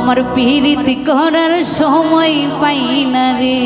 আমার পীড়িত করার সময় পাই না রে।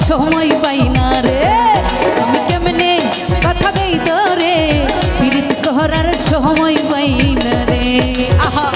সময় পাই না রে, আমি কেমনে কথা দেই তোরে, পীড়িত করার সময় পাই না রে। আহা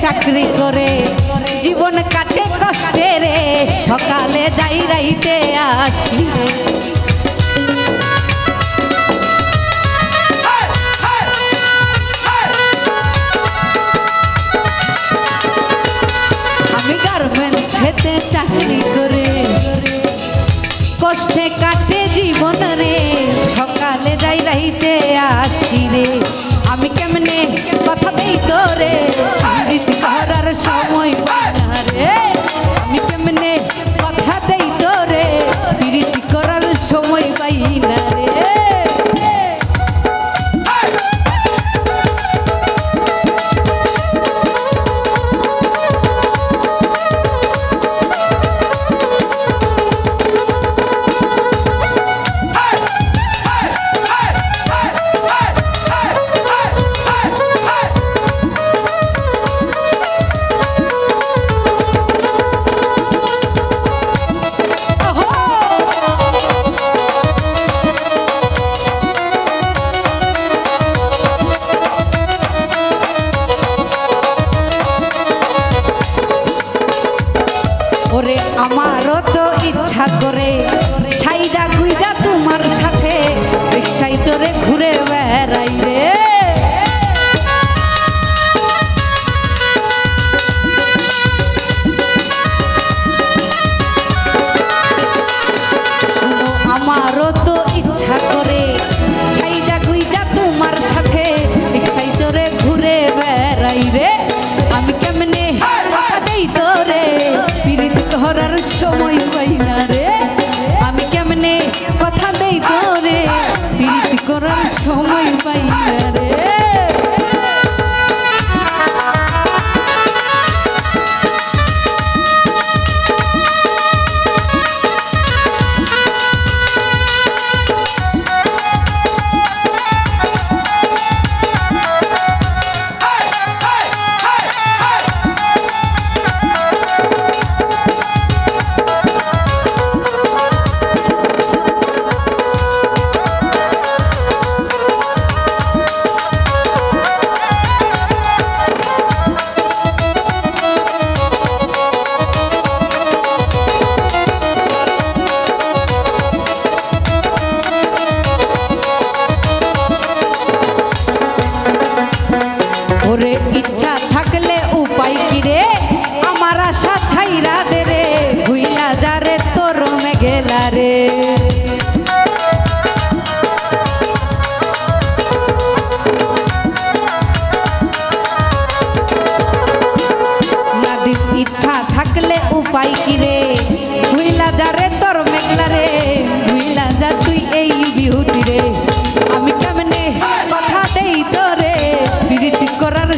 চাকরি করে জীবন কাটে কষ্টে রে, সকালে যাই রাইতে আসি রে। আমি গার্মেন্টসেতে চাকরি করে কষ্টে কাটে জীবন রে, সকালে যাই রাইতে আসি রে। আমি কেমনে কথা দেই তোরে, পীড়িত করার সময় পাই না রে। আমি কেমনে কথা দেই তোরে, পীড়িত করার সময় পাই না রে।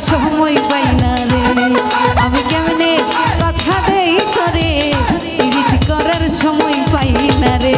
সময় পাই না রে আমি কেমনে কথা দেই করে প্রীতি করার সময় পাই না রে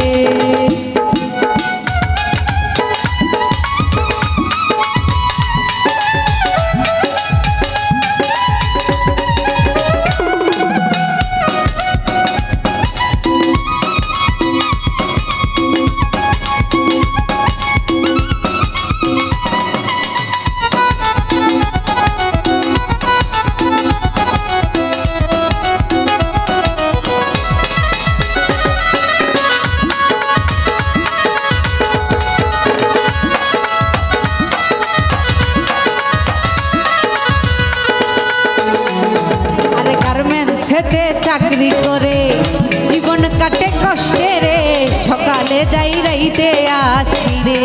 গার্মেন্টসেতে চাকরি করে জীবন কাটে কষ্টে রে সকালে যাই রাইতে আসি রে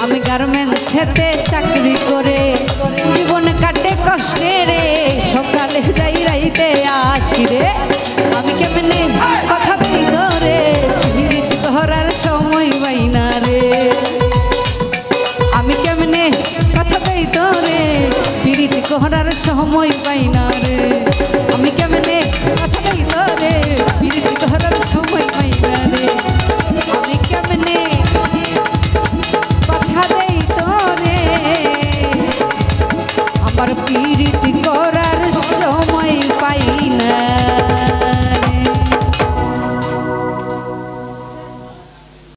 আমি গার্মেন্টসেতে চাকরি করে জীবন কাটে কষ্টে রে সকালে যাই রাইতে আসি রে আমি কেমনে কথা দিই ধরে করার সময় পাই না রে আমি কেমনে কথা দেই তোরে প্রীতি করার সময় পাই না